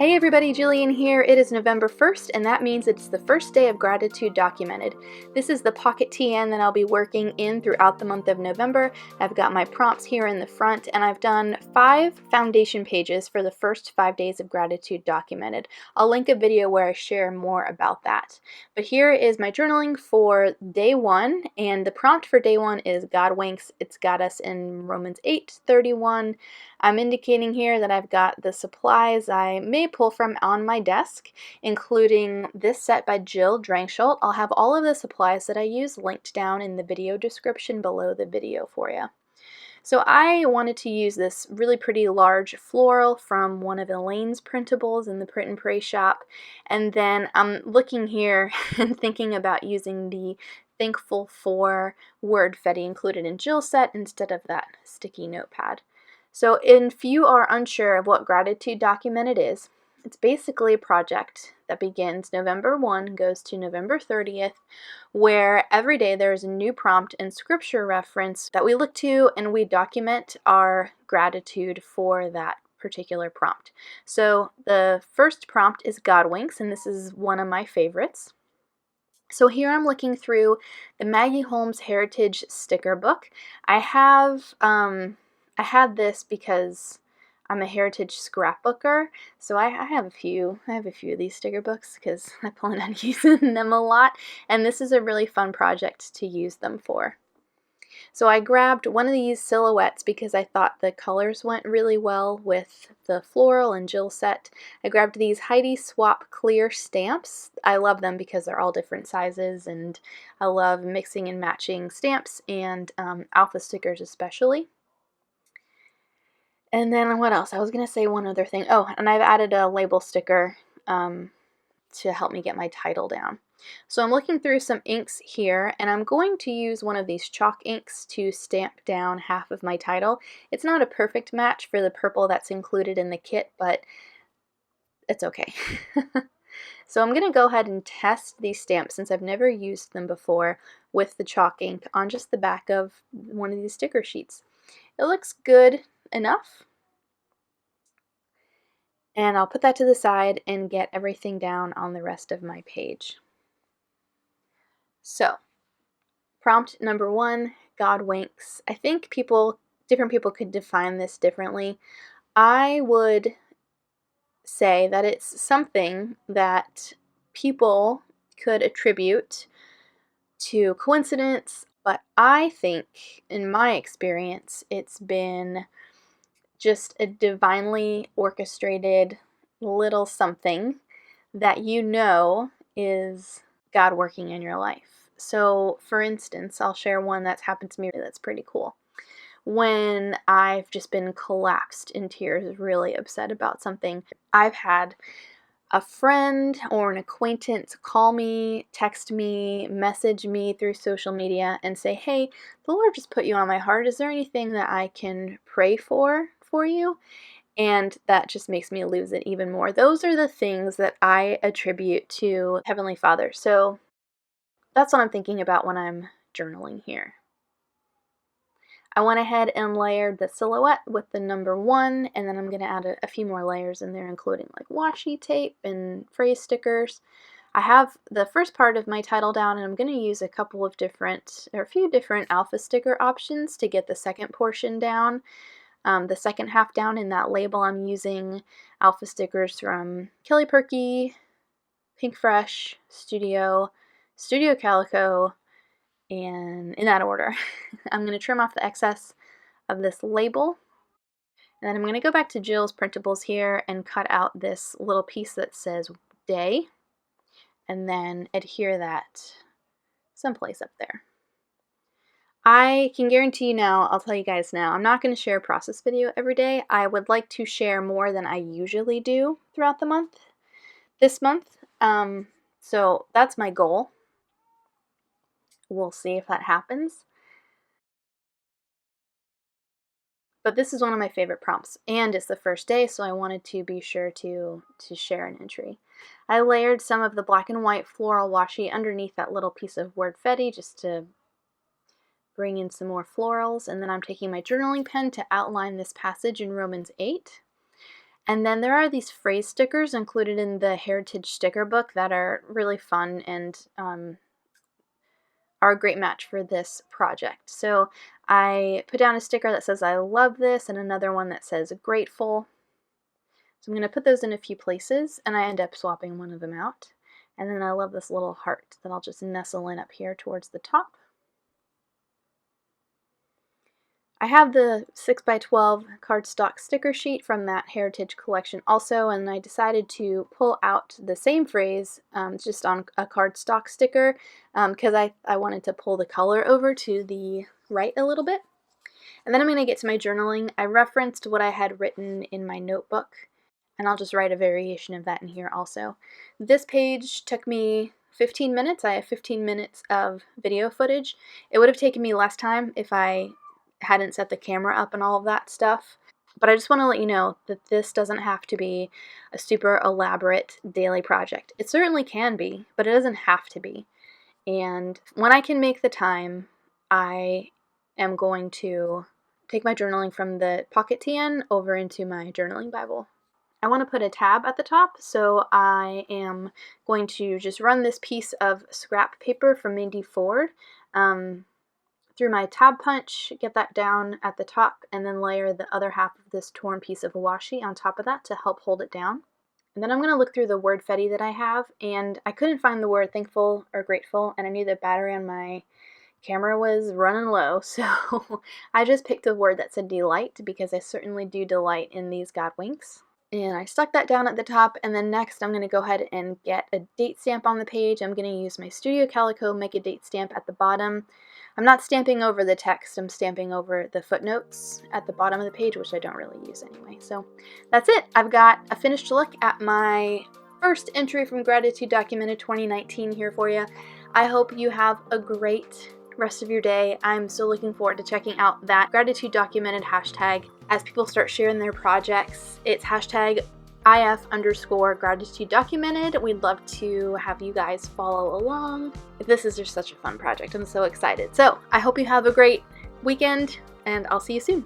Hey everybody, Jillian here. It is November 1st, and that means it's the first day of gratitude documented. This is the Pocket TN that I'll be working in throughout the month of November. I've got my prompts here in the front, and I've done 5 foundation pages for the first 5 days of gratitude documented. I'll link a video where I share more about that. But here is my journaling for day 1, and the prompt for day 1 is God winks. It's got us in Romans 8:31. I'm indicating here that I've got the supplies I may pull from on my desk, including this set by Jill Drangsholt. I'll have all of the supplies that I use linked down in the video description below the video for you. So I wanted to use this really pretty large floral from one of Elaine's printables in the Print and Pray shop, and then I'm looking here and thinking about using the Thankful for Wordfetti included in Jill's set instead of that sticky notepad. So if you are unsure of what Gratitude Documented is, it's basically a project that begins November 1, goes to November 30th, where every day there is a new prompt and scripture reference that we look to, and we document our gratitude for that particular prompt. So the first prompt is God winks, and this is one of my favorites. So here I'm looking through the Maggie Holmes Heritage sticker book. I had this because I'm a heritage scrapbooker, so I have a few of these sticker books because I plan on using them a lot, and this is a really fun project to use them for. So I grabbed one of these silhouettes because I thought the colors went really well with the floral and Jill set. I grabbed these Heidi Swap clear stamps. I love them because they're all different sizes, and I love mixing and matching stamps and alpha stickers especially. And then what else? I was going to say one other thing. Oh, and I've added a label sticker to help me get my title down. So I'm looking through some inks here, and I'm going to use one of these chalk inks to stamp down half of my title. It's not a perfect match for the purple that's included in the kit, but it's okay. So I'm going to go ahead and test these stamps, since I've never used them before, with the chalk ink on just the back of one of these sticker sheets. It looks good enough, and I'll put that to the side and get everything down on the rest of my page. So, prompt number 1, God winks. I think different people could define this differently. I would say that it's something that people could attribute to coincidence, but I think, in my experience, it's been just a divinely orchestrated little something that you know is God working in your life. So, for instance, I'll share one that's happened to me that's pretty cool. When I've just been collapsed in tears, really upset about something, I've had a friend or an acquaintance call me, text me, message me through social media and say, hey, the Lord just put you on my heart. Is there anything that I can pray for you? And that just makes me lose it even more. Those are the things that I attribute to Heavenly Father. So that's what I'm thinking about when I'm journaling here. I went ahead and layered the silhouette with the number 1, and then I'm going to add a few more layers in there, including like washi tape and phrase stickers. I have the first part of my title down, and I'm going to use a few different alpha sticker options to get the second portion down. The second half down in that label, I'm using alpha stickers from Kelly Purkey, Pink Fresh, Studio Calico, and in that order. I'm going to trim off the excess of this label, and then I'm going to go back to Jill's printables here and cut out this little piece that says day, and then adhere that someplace up there. I can guarantee you now, I'll tell you guys now, I'm not going to share a process video every day. I would like to share more than I usually do throughout the month, this month. So that's my goal. We'll see if that happens. But this is one of my favorite prompts, and it's the first day, so I wanted to be sure to share an entry. I layered some of the black and white floral washi underneath that little piece of Wordfetti just to bring in some more florals, and then I'm taking my journaling pen to outline this passage in Romans 8. And then there are these phrase stickers included in the Heritage sticker book that are really fun and are a great match for this project. So I put down a sticker that says I love this and another one that says grateful. So I'm going to put those in a few places, and I end up swapping one of them out. And then I love this little heart that I'll just nestle in up here towards the top. I have the 6x12 cardstock sticker sheet from that Heritage collection also, and I decided to pull out the same phrase just on a cardstock sticker because I wanted to pull the color over to the right a little bit. And then I'm going to get to my journaling. I referenced what I had written in my notebook, and I'll just write a variation of that in here also. This page took me 15 minutes. I have 15 minutes of video footage. It would have taken me less time if I hadn't set the camera up and all of that stuff. But I just want to let you know that this doesn't have to be a super elaborate daily project. It certainly can be, but it doesn't have to be. And when I can make the time, I am going to take my journaling from the Pocket TN over into my journaling Bible. I want to put a tab at the top, so I am going to just run this piece of scrap paper from Mindy Ford through my tab punch, get that down at the top, and then layer the other half of this torn piece of washi on top of that to help hold it down. And then I'm going to look through the Wordfetti that I have, and I couldn't find the word thankful or grateful, and I knew the battery on my camera was running low, so I just picked a word that said delight because I certainly do delight in these God winks. And I stuck that down at the top, and then next I'm going to go ahead and get a date stamp on the page. I'm going to use my Studio Calico Make a Date stamp at the bottom. I'm not stamping over the text, I'm stamping over the footnotes at the bottom of the page, which I don't really use anyway. So that's it. I've got a finished look at my first entry from Gratitude Documented 2019 here for you. I hope you have a great rest of your day. I'm so looking forward to checking out that Gratitude Documented hashtag as people start sharing their projects. It's hashtag IF_Gratitude Documented. We'd love to have you guys follow along. This is just such a fun project. I'm so excited. So I hope you have a great weekend, and I'll see you soon.